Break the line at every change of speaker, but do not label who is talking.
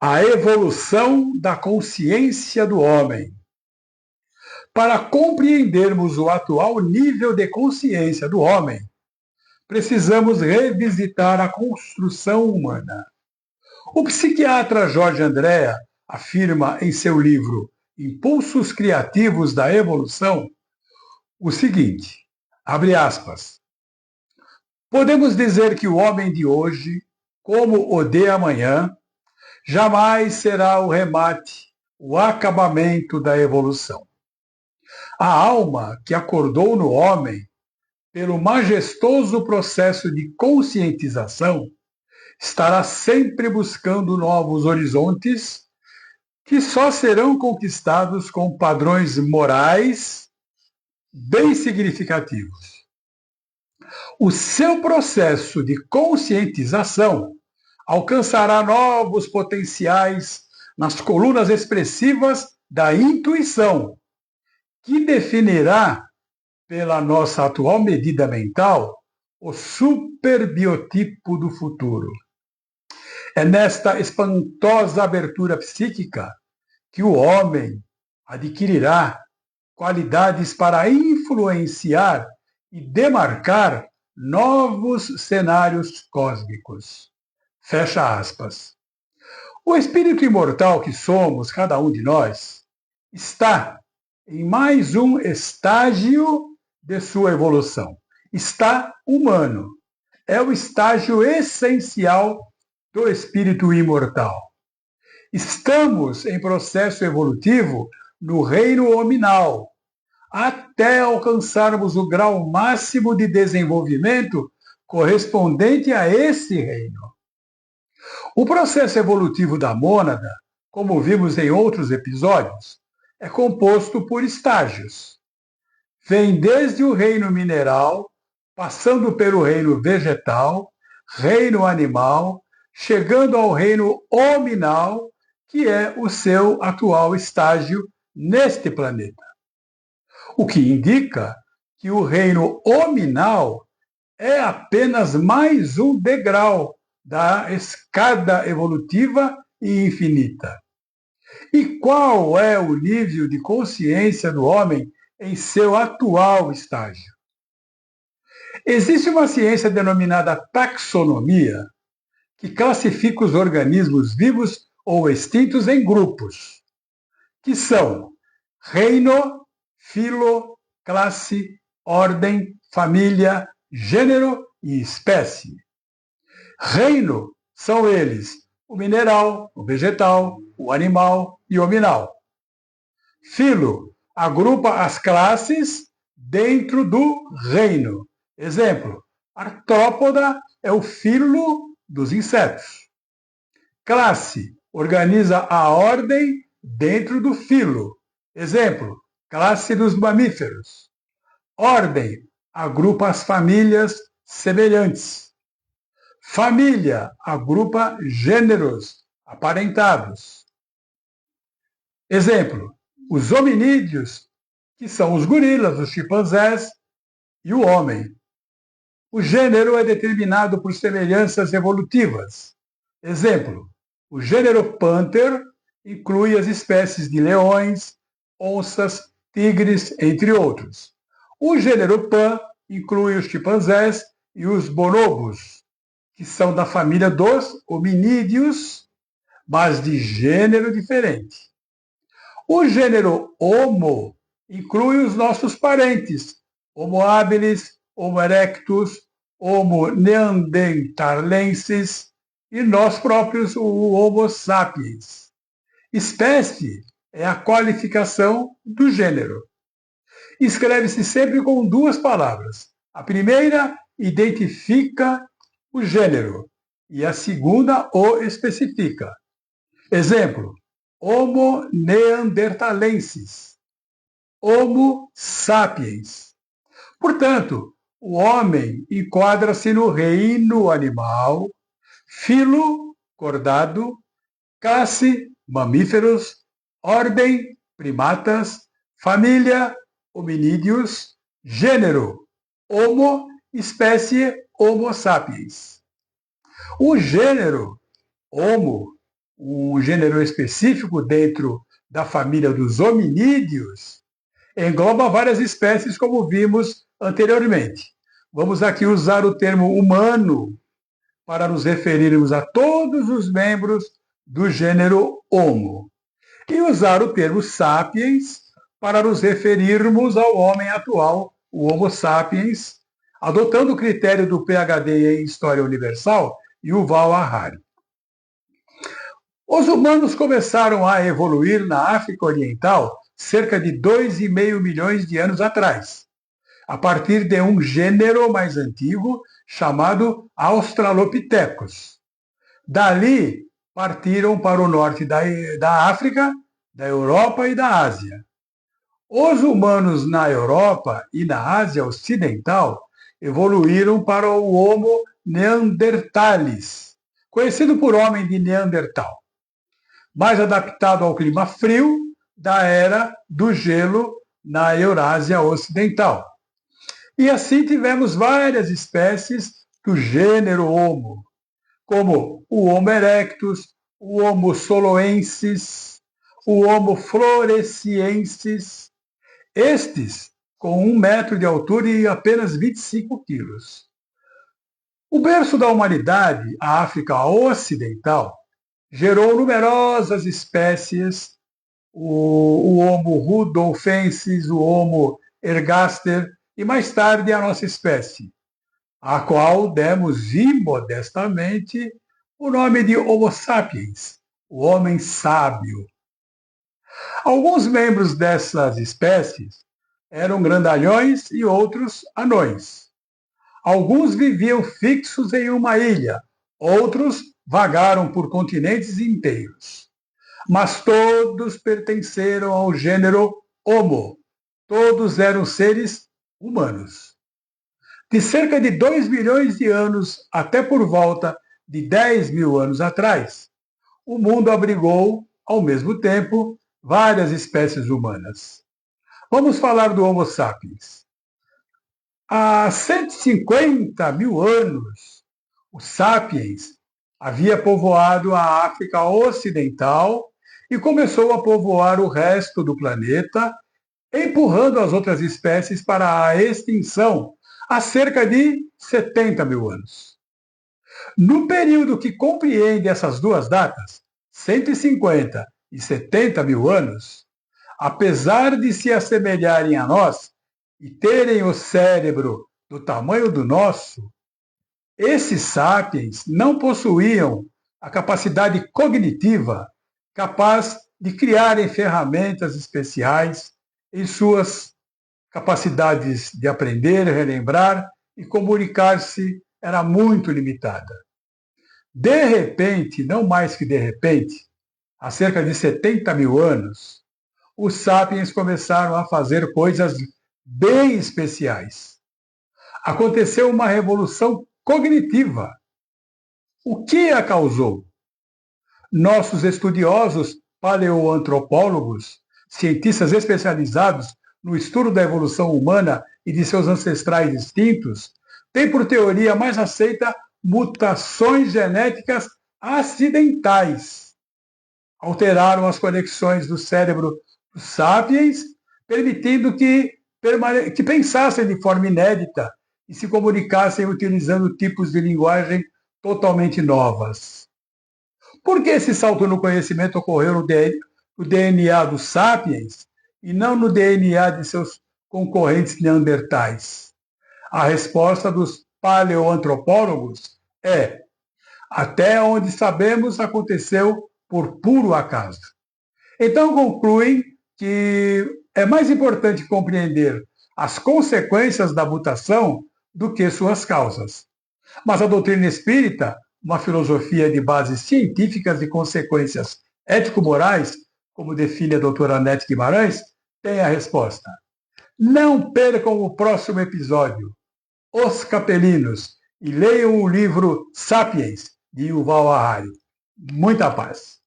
A evolução da consciência do homem. Para compreendermos o atual nível de consciência do homem, precisamos revisitar a construção humana. O psiquiatra Jorge Andréa afirma em seu livro Impulsos Criativos da Evolução o seguinte, abre aspas, podemos dizer que o homem de hoje, como o de amanhã, jamais será o remate, o acabamento da evolução. A alma que acordou no homem, pelo majestoso processo de conscientização, estará sempre buscando novos horizontes que só serão conquistados com padrões morais bem significativos. O seu processo de conscientização alcançará novos potenciais nas colunas expressivas da intuição, que definirá, pela nossa atual medida mental, o superbiotipo do futuro. É nesta espantosa abertura psíquica que o homem adquirirá qualidades para influenciar e demarcar novos cenários cósmicos. Fecha aspas. O espírito imortal que somos, cada um de nós, está em mais um estágio de sua evolução. Está humano. É o estágio essencial do espírito imortal. Estamos em processo evolutivo no reino hominal, até alcançarmos o grau máximo de desenvolvimento correspondente a esse reino. O processo evolutivo da mônada, como vimos em outros episódios, é composto por estágios. Vem desde o reino mineral, passando pelo reino vegetal, reino animal, chegando ao reino hominal, que é o seu atual estágio neste planeta. O que indica que o reino hominal é apenas mais um degrau da escada evolutiva e infinita. E qual é o nível de consciência do homem em seu atual estágio? Existe uma ciência denominada taxonomia, que classifica os organismos vivos ou extintos em grupos, que são reino, filo, classe, ordem, família, gênero e espécie. Reino são eles o mineral, o vegetal, o animal e o hominal. Filo agrupa as classes dentro do reino. Exemplo, artrópoda é o filo dos insetos. Classe organiza a ordem dentro do filo. Exemplo, classe dos mamíferos. Ordem agrupa as famílias semelhantes. Família agrupa gêneros aparentados. Exemplo, os hominídeos, que são os gorilas, os chimpanzés e o homem. O gênero é determinado por semelhanças evolutivas. Exemplo, o gênero Panther inclui as espécies de leões, onças, tigres, entre outros. O gênero Pan inclui os chimpanzés e os bonobos, que são da família dos hominídeos, mas de gênero diferente. O gênero Homo inclui os nossos parentes, Homo habilis, Homo erectus, Homo neanderthalensis e nós próprios, o Homo sapiens. Espécie é a qualificação do gênero. Escreve-se sempre com duas palavras. A primeira identifica o gênero e a segunda o especifica. Exemplo, Homo neanderthalensis, Homo sapiens. Portanto, o homem enquadra-se no reino animal, filo, cordado, classe, mamíferos, ordem, primatas, família, hominídeos, gênero, Homo, espécie, Homo sapiens. O gênero Homo, um gênero específico dentro da família dos hominídeos, engloba várias espécies, como vimos anteriormente. Vamos aqui usar o termo humano para nos referirmos a todos os membros do gênero Homo, e usar o termo sapiens para nos referirmos ao homem atual, o Homo sapiens, adotando o critério do PhD em História Universal, Yuval Harari. Os humanos começaram a evoluir na África Oriental cerca de 2,5 milhões de anos atrás, a partir de um gênero mais antigo chamado Australopithecus. Dali partiram para o norte da África, da Europa e da Ásia. Os humanos na Europa e na Ásia Ocidental evoluíram para o Homo neanderthalis, conhecido por homem de Neandertal, mais adaptado ao clima frio da era do gelo na Eurásia Ocidental. E assim tivemos várias espécies do gênero Homo, como o Homo erectus, o Homo soloensis, o Homo floresiensis, estes com 1 metro de altura e apenas 25 quilos. O berço da humanidade, a África Ocidental, gerou numerosas espécies, o Homo rudolfensis, o Homo ergaster e mais tarde a nossa espécie, a qual demos imodestamente o nome de Homo sapiens, o homem sábio. Alguns membros dessas espécies eram grandalhões e outros anões. Alguns viviam fixos em uma ilha, outros vagaram por continentes inteiros. Mas todos pertenceram ao gênero Homo. Todos eram seres humanos. De cerca de 2 milhões de anos até por volta de 10 mil anos atrás, o mundo abrigou, ao mesmo tempo, várias espécies humanas. Vamos falar do Homo sapiens. Há 150 mil anos, o sapiens havia povoado a África Ocidental e começou a povoar o resto do planeta, empurrando as outras espécies para a extinção há cerca de 70 mil anos. No período que compreende essas duas datas, 150 e 70 mil anos, apesar de se assemelharem a nós e terem o cérebro do tamanho do nosso, esses sapiens não possuíam a capacidade cognitiva capaz de criarem ferramentas especiais em suas capacidades de aprender, relembrar e comunicar-se era muito limitada. De repente, não mais que de repente, há cerca de 70 mil anos, os sapiens começaram a fazer coisas bem especiais. Aconteceu uma revolução cognitiva. O que a causou? Nossos estudiosos paleoantropólogos, cientistas especializados no estudo da evolução humana e de seus ancestrais extintos, têm por teoria mais aceita mutações genéticas acidentais. Alteraram as conexões do cérebro dos sapiens, permitindo que pensassem de forma inédita e se comunicassem utilizando tipos de linguagem totalmente novas. Por que esse salto no conhecimento ocorreu no DNA dos sapiens e não no DNA de seus concorrentes neandertais? A resposta dos paleoantropólogos é: até onde sabemos, aconteceu por puro acaso. Então concluem que é mais importante compreender as consequências da mutação do que suas causas. Mas a doutrina espírita, uma filosofia de bases científicas e consequências ético-morais, como define a doutora Anete Guimarães, tem a resposta. Não percam o próximo episódio, Os Capelinos, e leiam o livro Sapiens, de Yuval Harari. Muita paz.